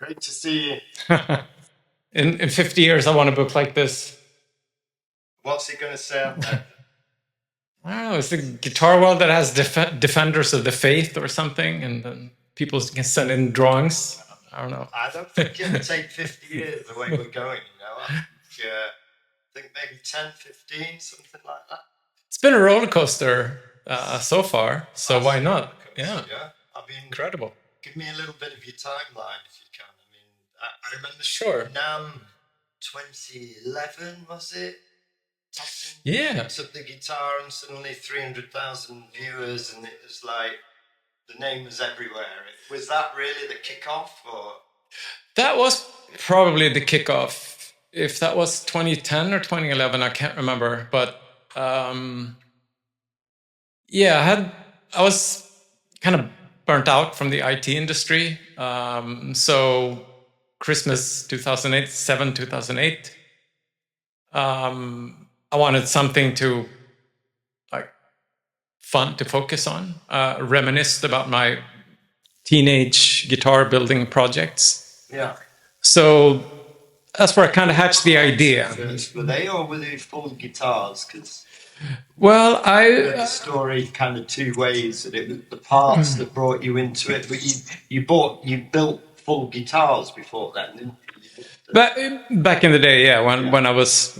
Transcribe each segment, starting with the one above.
Great to see you. In 50 years, I want a book like this. What's it going to say on there? I don't know. It's the guitar world that has defenders of the faith or something, and then people can send in drawings. I don't know. I don't think it'll take 50 years the way we're going, you know. I think maybe 10, 15, something like that. It's been a roller coaster so far, so why not? Yeah. I mean, incredible. Give me a little bit of your timeline if you can. I mean, I remember NAMM 2011, was it? Yeah. Took the guitar and suddenly 300,000 viewers, and it was like the name was everywhere. Was that really the kickoff, or? That was probably the kickoff. If that was 2010 or 2011, I can't remember. But yeah, I was kind of burnt out from the IT industry. So Christmas 2008. I wanted something fun to focus on. Reminisced about my teenage guitar building projects. Yeah. So that's where I kind of hatched the idea. Were they, or were they full guitars? Well, the story kind of two ways. That it was the parts that brought you into it, but you built full guitars before then, didn't you? Back in the day, yeah, when I was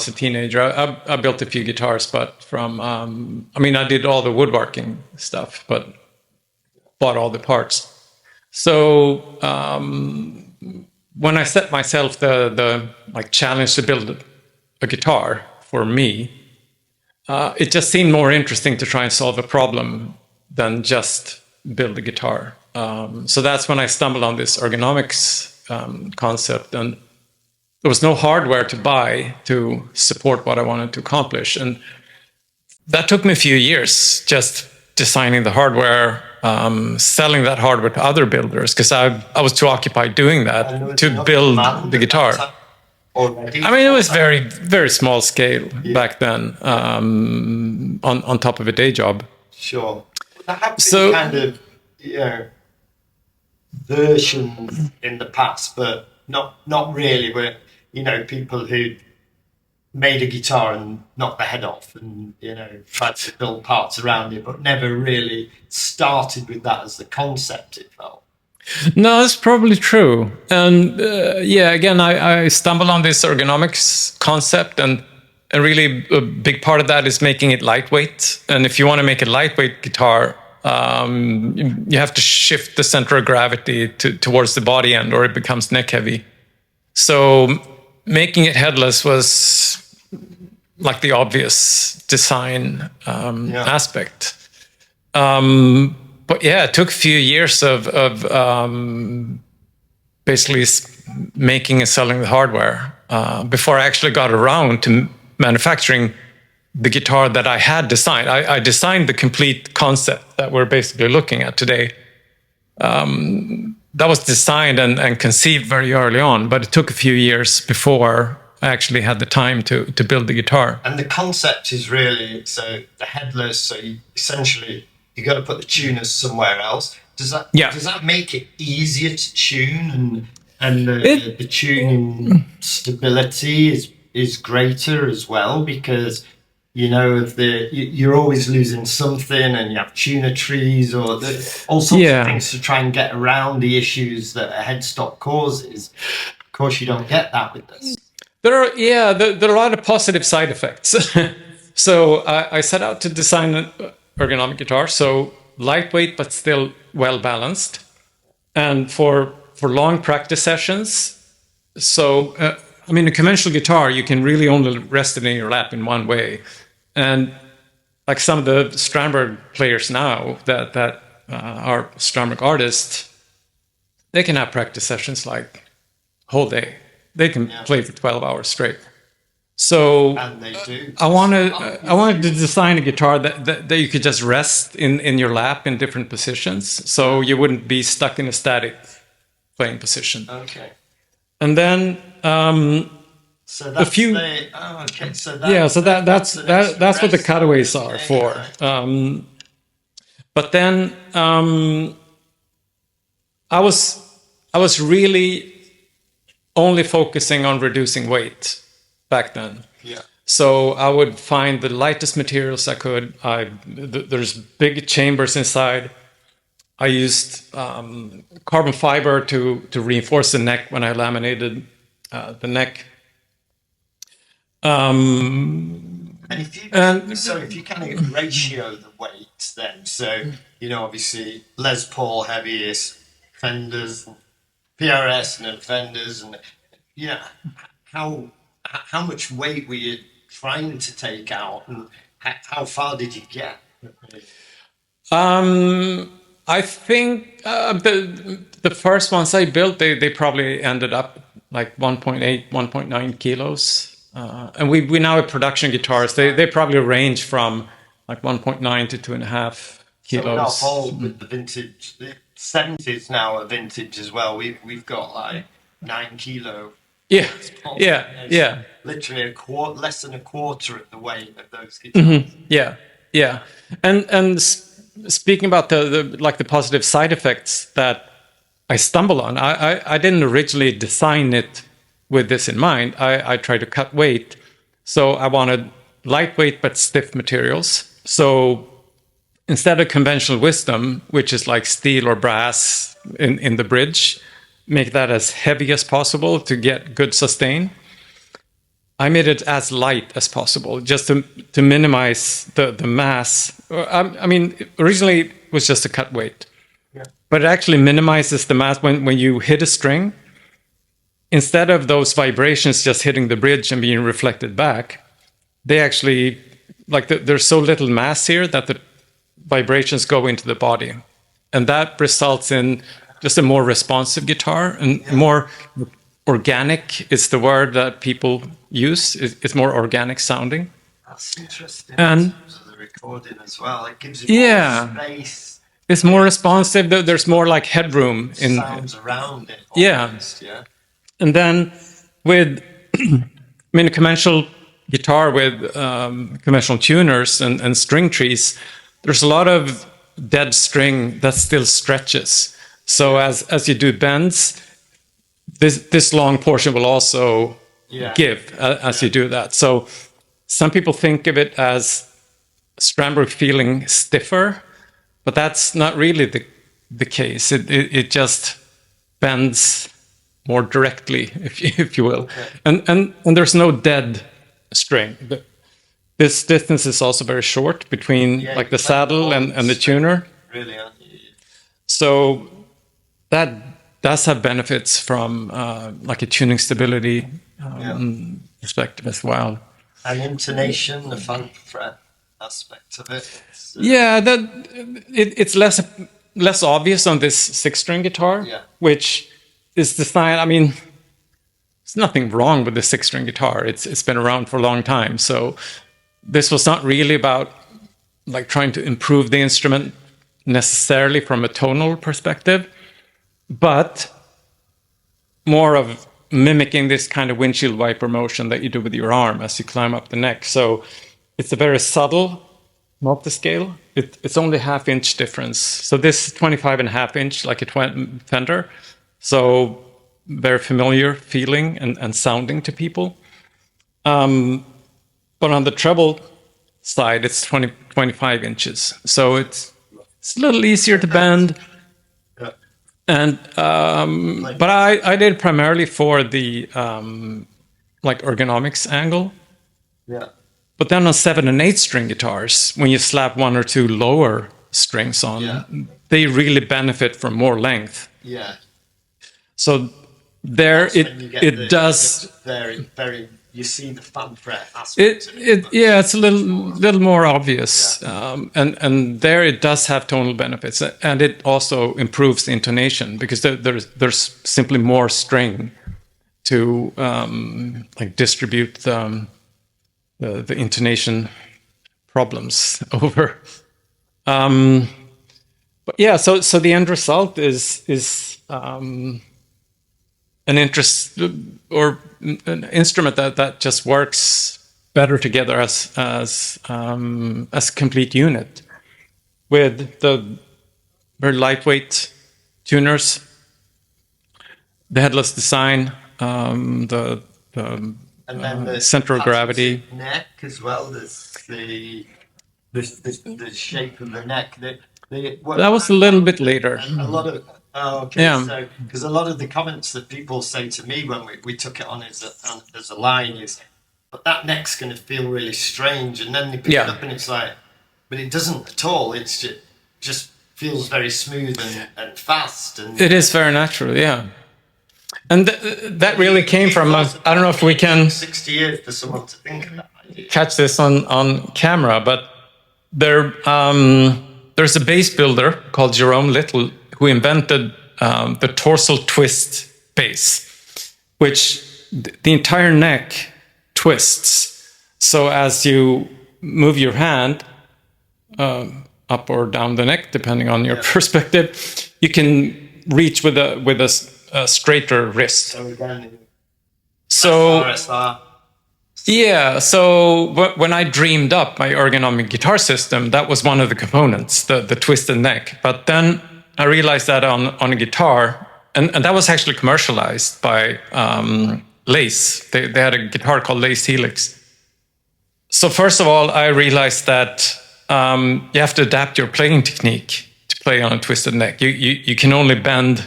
a teenager, I built a few guitars, but from I mean, I did all the woodworking stuff, but bought all the parts. So when I set myself the challenge to build a guitar for me, it just seemed more interesting to try and solve a problem than just build a guitar. So that's when I stumbled on this ergonomics concept, and there was no hardware to buy to support what I wanted to accomplish, and that took me a few years, just designing the hardware, selling that hardware to other builders, because I was too occupied doing that to build the guitar. I mean, it was very, very small scale back then, on top of a day job. Sure. There have been kind of versions in the past, but not really. Where people who made a guitar and knocked the head off, and tried to build parts around it, but never really started with that as the concept. It felt. No, that's probably true. And again, I stumbled on this ergonomics concept, and really a big part of that is making it lightweight. And if you want to make a lightweight guitar, you have to shift the center of gravity towards the body end, or it becomes neck heavy. So making it headless was like the obvious design aspect. But yeah, it took a few years of basically making and selling the hardware before I actually got around to manufacturing the guitar that I had designed. I designed the complete concept that we're basically looking at today. That was designed and conceived very early on, but it took a few years before I actually had the time to build the guitar. And the concept is really, so the headless, so essentially you got to put the tuners somewhere else. Does that make it easier to tune, and the tuning stability is greater as well, because you're always losing something, and you have tuner trees or all sorts of things to try and get around the issues that a headstock causes. Of course, you don't get that with this. There are a lot of positive side effects. So I set out to design an ergonomic guitar, so lightweight but still well balanced, and for long practice sessions. So I mean, a conventional guitar, you can really only rest it in your lap in one way. And like some of the Strandberg players now that are Strandberg artists, they can have practice sessions like whole day. They can play for 12 hours straight. So and they do. I wanted to design a guitar that you could just rest in your lap in different positions, so you wouldn't be stuck in a static playing position. Okay. And then so that's a few. okay. So that's what the cutaways are for. But then I I was really only focusing on reducing weight back then. Yeah. So I would find the lightest materials I could. There's big chambers inside. I used carbon fiber to reinforce the neck when I laminated the neck. And if you kind of ratio the weights, then obviously Les Paul heaviest, Fenders, PRS, and then Fenders, and how much weight were you trying to take out, and how far did you get? I think the first ones I built, they probably ended up like 1.8, 1.9 kilos. And we now have production guitars. They probably range from like 1.9 to 2.5 kilos. So we're not with the vintage. The 70s now are vintage as well. We've got like 9 kilo. Yeah. Literally less than a quarter of the weight of those guitars. Mm-hmm. Yeah. And speaking about the positive side effects that I stumble on, I didn't originally design it with this in mind. I tried to cut weight, so I wanted lightweight but stiff materials. So instead of conventional wisdom, which is like steel or brass in the bridge, make that as heavy as possible to get good sustain. I made it as light as possible, just to minimize the mass. I mean, originally it was just a cut weight, but it actually minimizes the mass when you hit a string. Instead of those vibrations just hitting the bridge and being reflected back, they actually, there's so little mass here that the vibrations go into the body. And that results in just a more responsive guitar and more organic is the word that people use. It's more organic sounding. That's interesting. And in terms of the recording as well, it gives you more space. It's more responsive. There's more like headroom in sounds around it. Almost, yeah. And then with, a conventional guitar with conventional tuners and string trees, there's a lot of dead string that still stretches. So as you do bends, this long portion will also give as you do that. So some people think of it as Strandberg feeling stiffer, but that's not really the case. It just bends more directly, if you will. Okay. And there's no dead string. This distance is also very short between the saddle and the tuner. Really? So that does have benefits from a tuning stability perspective as well. And intonation, the funk fret aspect of it. It's less obvious on this 6-string guitar, which is designed. I mean, there's nothing wrong with the 6-string guitar. It's been around for a long time. So this was not really about trying to improve the instrument necessarily from a tonal perspective, but more of mimicking this kind of windshield wiper motion that you do with your arm as you climb up the neck. So it's a very subtle multi-scale. It's only half-inch difference. So this is 25.5-inch, like a Fender. So very familiar feeling and sounding to people. But on the treble side, it's 25 inches. So it's a little easier to bend. And but I did primarily for the ergonomics angle. Yeah. But then on 7 and 8 string guitars, when you slap 1 or 2 lower strings on, they really benefit from more length. Yeah. So there it does very you see the fun fret aspect. It's a little more obvious, and there it does have tonal benefits, and it also improves the intonation because there's simply more string to distribute the intonation problems over. But yeah, so the end result is an interest or an instrument that just works better together as a complete unit with the very lightweight tuners the headless design, the and then the center of gravity. Neck as well. There's the shape of the neck. That was a little bit later. A lot of so because a lot of the comments that people say to me when we took it on as a line is, but that neck's going to feel really strange, and then they pick it up and it's like, but it doesn't at all. It's just feels very smooth and fast. And it is very natural, yeah. And that really came from, I don't know if we can 60 years for someone to think of that idea. Catch this on camera, but there's a bass builder called Jerome Little who invented the torsal twist bass, which the entire neck twists. So as you move your hand up or down the neck, depending on your perspective, you can reach with a straighter wrist. So again, yeah, so when I dreamed up my ergonomic guitar system, that was one of the components, the twisted neck. But then I realized that on a guitar, and that was actually commercialized by Lace. They had a guitar called Lace Helix. So first of all, I realized that you have to adapt your playing technique to play on a twisted neck. You can only bend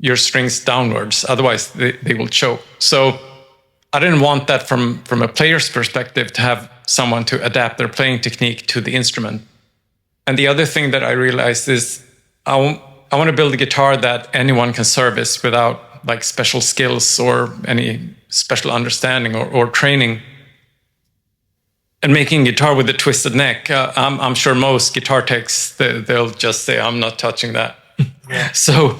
your strings downwards, otherwise they will choke. So I didn't want that from a player's perspective, to have someone to adapt their playing technique to the instrument. And the other thing that I realized is I want to build a guitar that anyone can service without like special skills or any special understanding or training. And making guitar with a twisted neck, I'm sure most guitar techs, they'll just say, I'm not touching that. Yeah. So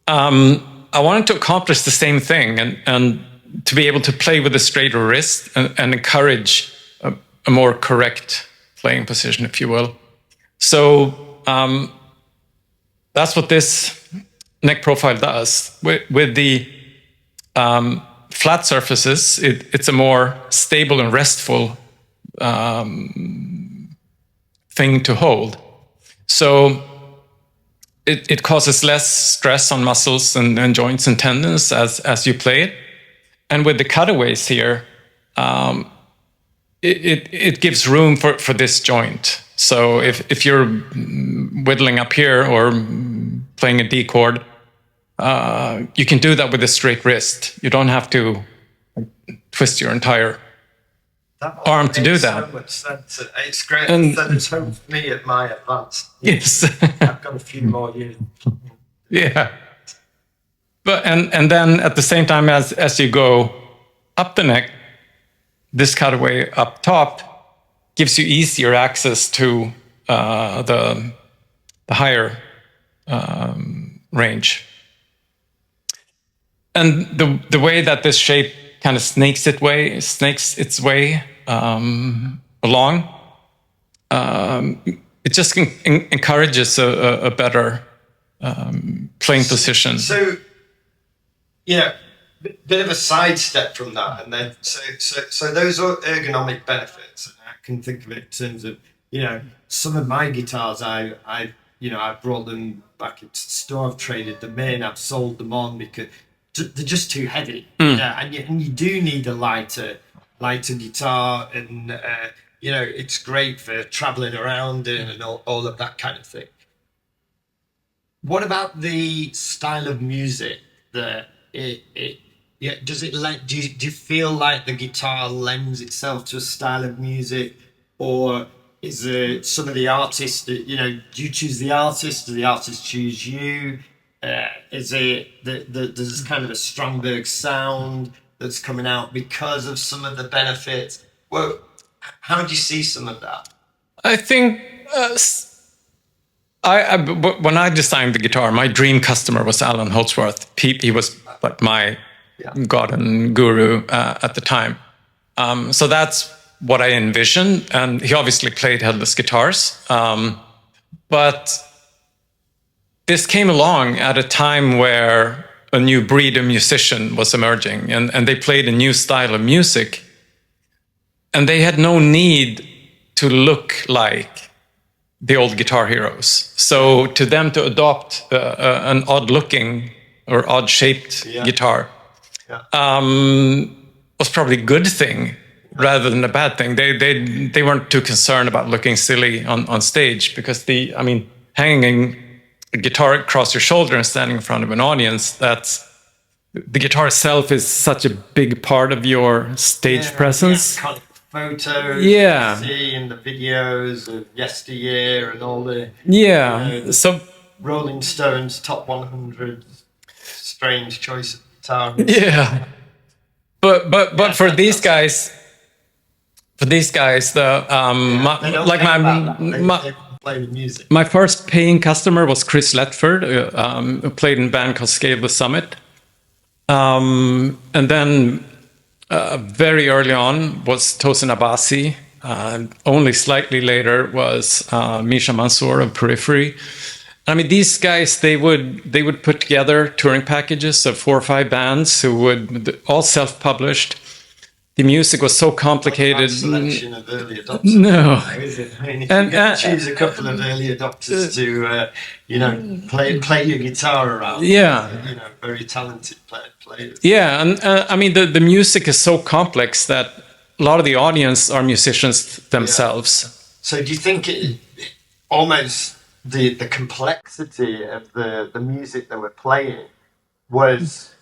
I wanted to accomplish the same thing and to be able to play with a straighter wrist and encourage a more correct playing position, if you will. So that's what this neck profile does. With the flat surfaces, it's a more stable and restful thing to hold. So it causes less stress on muscles and joints and tendons as you play it. And with the cutaways here, it gives room for this joint. So if you're whittling up here or playing a D chord, you can do that with a straight wrist. You don't have to twist your entire arm to do that. So much sense. It's great that it's home for me at my advance. Yes. I've got a few more years. Yeah. But and then at the same time as you go up the neck, this cutaway up top gives you easier access to the higher range. And the way that this shape kind of snakes its way along, it just encourages a better playing position. So, bit of a sidestep from that, and then so those are ergonomic benefits. And I can think of it in terms of some of my guitars. I brought them back into the store. I've traded them in. I've sold them on because they're just too heavy. And you do need a lighter guitar, and it's great for traveling around and all of that kind of thing. What about the style of music that do you feel like the guitar lends itself to a style of music, or is it some of the artists that do you choose the artist, do the artist choose you? Is it there's kind of a Strandberg sound that's coming out because of some of the benefits? Well, how do you see some of that? I think when I designed the guitar, my dream customer was Alan Holdsworth. He was like my god and guru at the time. So that's what I envisioned. And he obviously played headless guitars. But this came along at a time where a new breed of musician was emerging, and they played a new style of music. And they had no need to look like the old guitar heroes. So to them to adopt an odd-looking or odd-shaped guitar. Yeah. Was probably a good thing rather than a bad thing. They weren't too concerned about looking silly on stage, because hanging a guitar across your shoulder and standing in front of an audience, the guitar itself is such a big part of your stage presence. Kind of photos you see in the videos of yesteryear and all the so Rolling Stones top 100 strange choice of guitar. But for these guys, play the music. My first paying customer was Chris Letford, who played in a band called Scale the Summit. And then very early on was Tosin Abasi. Only slightly later was Misha Mansour of Periphery. These guys, they would put together touring packages of 4 or 5 bands who would all self-published. The music was so complicated. Selection of early adopters. No. You can choose a couple of early adopters to, play your guitar around. Very talented players. Yeah, and the music is so complex that a lot of the audience are musicians themselves. Yeah. So do you think it almost the complexity of the music that we're playing was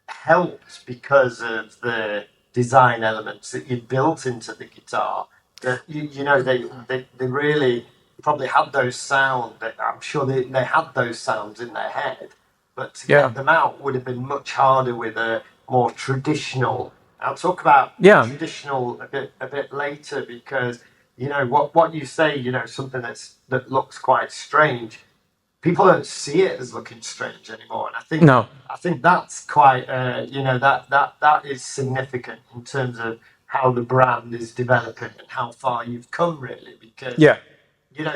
helped because of the design elements that you built into the guitar, that they really probably had those sounds, that I'm sure they had those sounds in their head, but to get them out would have been much harder with a more traditional. I'll talk about traditional a bit later, because what you say, something that looks quite strange, people don't see it as looking strange anymore, and I think that's quite that is significant in terms of how the brand is developing and how far you've come, really, because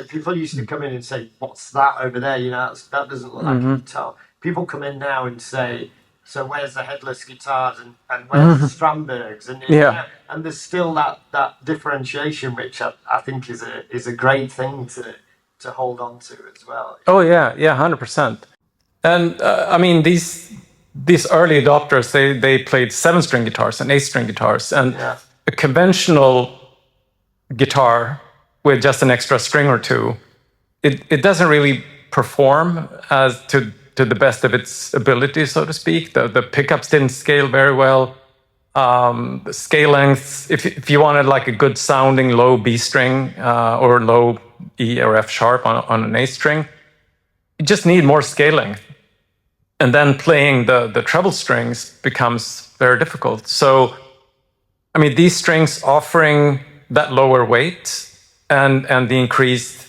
people used to come in and say, "What's that over there?" That doesn't look like a guitar. People come in now and say, "So where's the headless guitars and where's the Strandbergs?" And there's still that differentiation, which I think is a great thing to hold on to as well. Oh yeah, 100%. And these early adopters, they played 7-string guitars and 8-string guitars, and a conventional guitar with just an extra string or two, it doesn't really perform as to the best of its ability, so to speak. The pickups didn't scale very well. The scale lengths, if you wanted like a good sounding low B string or low E or F sharp on an A string, you just need more scale length. And then playing the treble strings becomes very difficult. So, these strings offering that lower weight and the increased,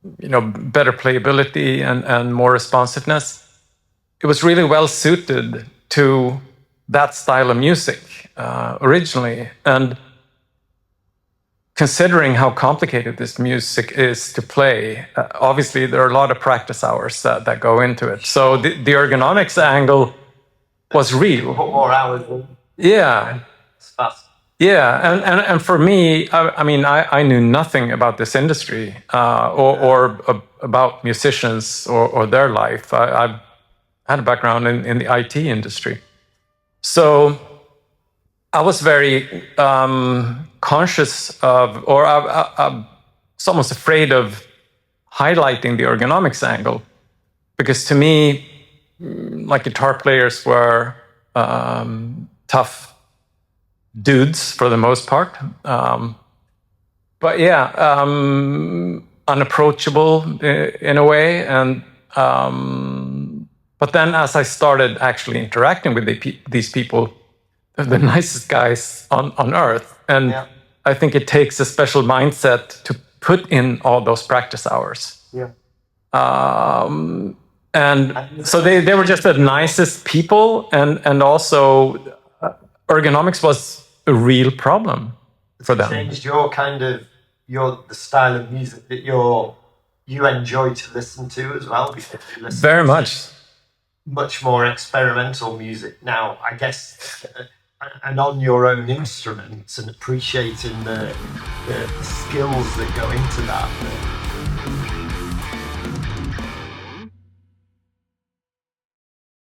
better playability and more responsiveness, it was really well suited to that style of music originally. And considering how complicated this music is to play, obviously there are a lot of practice hours that go into it. So the ergonomics angle was real. Put more hours in. Yeah. It's fast. Yeah, and for me, I knew nothing about this industry or about musicians or their life. I've had a background in the IT industry. So I was very conscious of, or I was almost afraid of highlighting the ergonomics angle, because to me, like, guitar players were tough dudes for the most part, but unapproachable in a way. And but then as I started actually interacting with these people, they're the nicest guys on earth. And I think it takes a special mindset to put in all those practice hours. And so they were just the nicest people, and also ergonomics was a real problem for them. Changed your the style of music that you enjoy to listen to as well, because you listen very much. Much more experimental music now, I guess, and on your own instruments, and appreciating the skills that go into that.